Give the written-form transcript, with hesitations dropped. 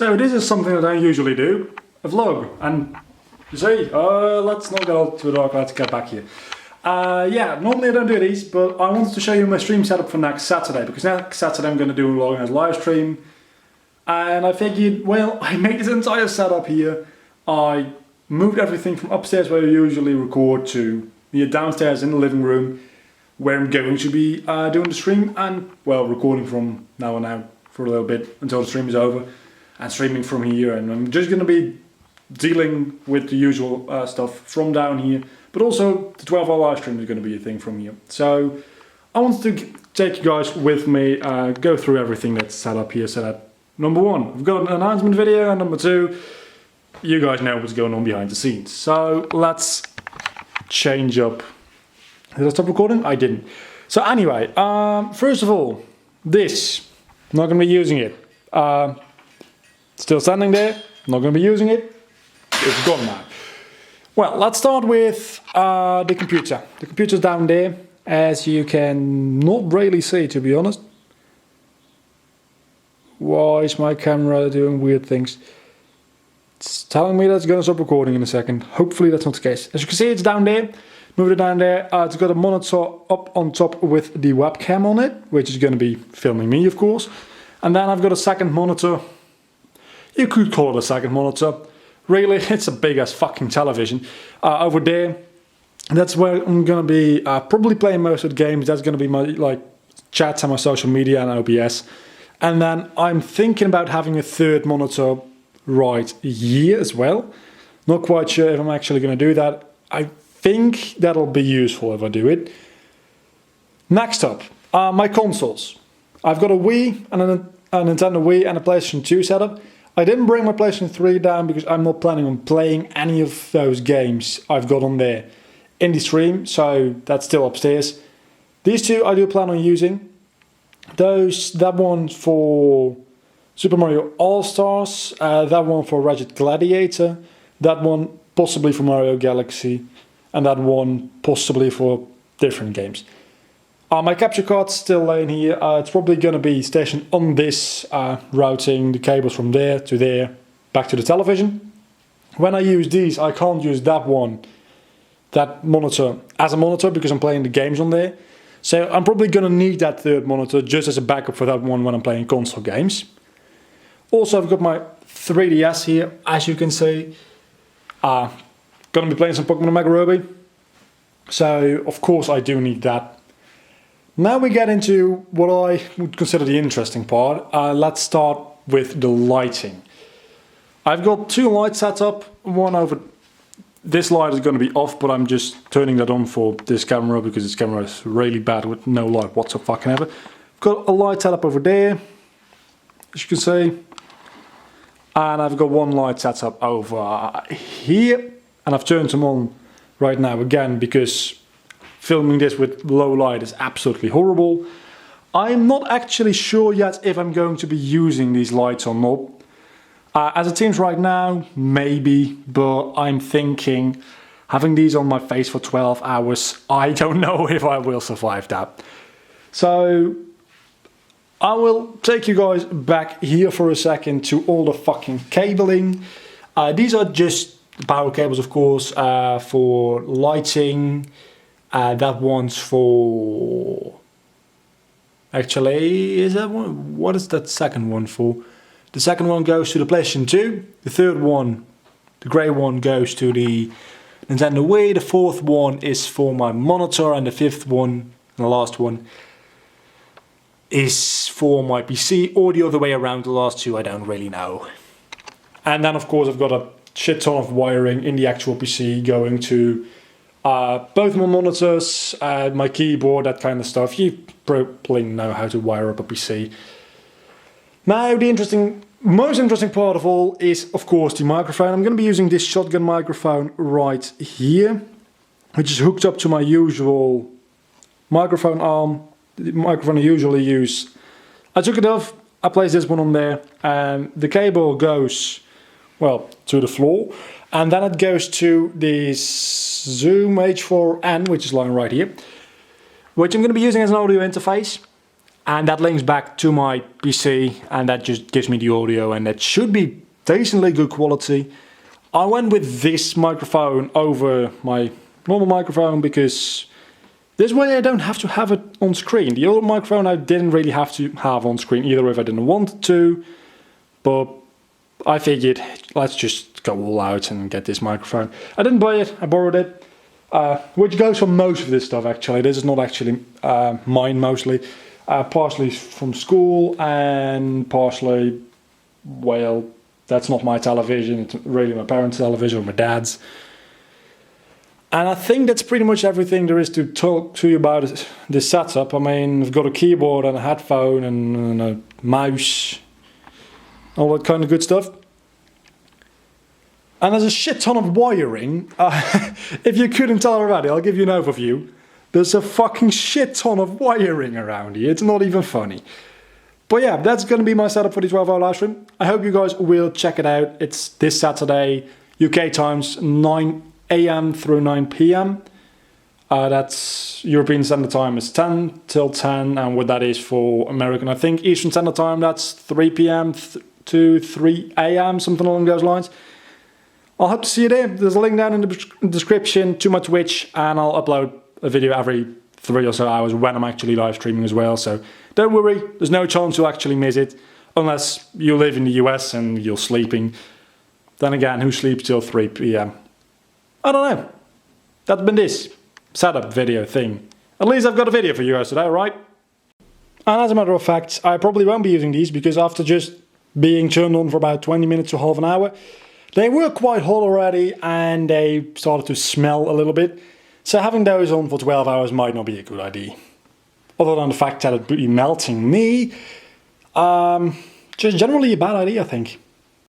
So this is something that I usually do, a vlog, and you see, let's not get all too dark, let's get back here. Yeah, normally I don't do these, but I wanted to show you my stream setup for next Saturday, because next Saturday I'm going to do a vlog as live stream. And I figured, well, I made this entire setup here. I moved everything from upstairs where I usually record to here downstairs in the living room, where I'm going to be doing the stream and, well, recording from now on out for a little bit until the stream is over, and streaming from here. And I'm just going to be dealing with the usual stuff from down here, but also the 12-hour live stream is going to be a thing from here. So I wanted to take you guys with me, go through everything that's set up here, so that number one, I've got an announcement video, and number two, you guys know what's going on behind the scenes. So let's change up. Did I stop recording? I didn't. So anyway, first of all, this, I'm not going to be using it. Still standing there, not going to be using it. It's gone now. Well, let's start with the computer. The computer's down there, as you can not really see, to be honest. Why is my camera doing weird things? It's telling me that it's going to stop recording in a second. Hopefully that's not the case. As you can see, it's down there. Moved it down there. It's got a monitor up on top with the webcam on it, which is going to be filming me, of course. And then I've got a second monitor. You could call it a second monitor. Really, it's a big ass fucking television. Over there, that's where I'm going to be probably playing most of the games. That's going to be my chats and my social media and OBS. And then I'm thinking about having a third monitor right here as well. Not quite sure if I'm actually going to do that. I think that'll be useful if I do it. Next up, my consoles. I've got a Wii and a Nintendo Wii and a PlayStation 2 setup. I didn't bring my PlayStation 3 down because I'm not planning on playing any of those games I've got on there in the stream, so that's still upstairs. These two I do plan on using. That one for Super Mario All-Stars, that one for Ratchet Gladiator, that one possibly for Mario Galaxy, and that one possibly for different games. My capture card's still laying here. It's probably going to be stationed on this, routing the cables from there to there, back to the television. When I use these, I can't use that monitor as a monitor because I'm playing the games on there. So I'm probably going to need that third monitor just as a backup for that one when I'm playing console games. Also, I've got my 3DS here, as you can see. Going to be playing some Pokemon Mega Ruby. So, of course, I do need that. Now we get into what I would consider the interesting part. Let's start with the lighting. I've got two lights set up. One over... This light is going to be off, but I'm just turning that on for this camera because this camera is really bad with no light whatsoever. I've got a light set up over there, as you can see. And I've got one light set up over here. And I've turned them on right now again because filming this with low light is absolutely horrible. I'm not actually sure yet if I'm going to be using these lights or not. As it seems right now, maybe, but I'm thinking having these on my face for 12 hours, I don't know if I will survive that. So I will take you guys back here for a second to all the fucking cabling. These are just the power cables, of course, for lighting. That one's for... Actually, is that one? What is that second one for? The second one goes to the PlayStation 2. The third one, the grey one, goes to the Nintendo Wii. The fourth one is for my monitor. And the fifth one, and the last one, is for my PC. Or the other way around, the last two I don't really know. And then of course I've got a shit ton of wiring in the actual PC going to both my monitors, my keyboard, that kind of stuff. You probably know how to wire up a PC. Now the most interesting part of all is of course the microphone. I'm going to be using this shotgun microphone right here, which is hooked up to my usual microphone arm, the microphone I usually use. I took it off, I placed this one on there, and the cable goes, well, to the floor, and then it goes to this Zoom H4n, which is lying right here, which I'm going to be using as an audio interface. and that links back to my PC, and that just gives me the audio, and that should be decently good quality. I went with this microphone over my normal microphone because this way I don't have to have it on screen. The other microphone I didn't really have to have on screen either if I didn't want to, but I figured let's just go all out and get this microphone. I didn't buy it, I borrowed it, which goes for most of this stuff actually. This is not actually mine mostly. Partially from school and partially, well, that's not my television, it's really my parents' television or my dad's. And I think that's pretty much everything there is to talk to you about this setup. I mean, I've got a keyboard and a headphone and a mouse, all that kind of good stuff. And there's a shit ton of wiring. If you couldn't tell already, I'll give you an overview. There's a fucking shit ton of wiring around here. It's not even funny. But yeah, that's going to be my setup for the 12-hour live stream. I hope you guys will check it out. It's this Saturday, UK times, 9 AM through 9 PM. That's European Standard Time is 10 till 10, and what that is for American, I think Eastern Standard Time, that's 3 PM to 3 AM, something along those lines. I'll hope to see you there. There's a link down in the description to my Twitch, and I'll upload a video every 3 or so hours when I'm actually live streaming as well, so don't worry, there's no chance you'll actually miss it, unless you live in the US and you're sleeping. Then again, who sleeps till 3 PM? I don't know. That's been this setup video thing. At least I've got a video for you guys today, right? And as a matter of fact, I probably won't be using these because after just being turned on for about 20 minutes to half an hour, they were quite hot already and they started to smell a little bit. So having those on for 12 hours might not be a good idea. Other than the fact that it'd be melting me, just generally a bad idea, I think.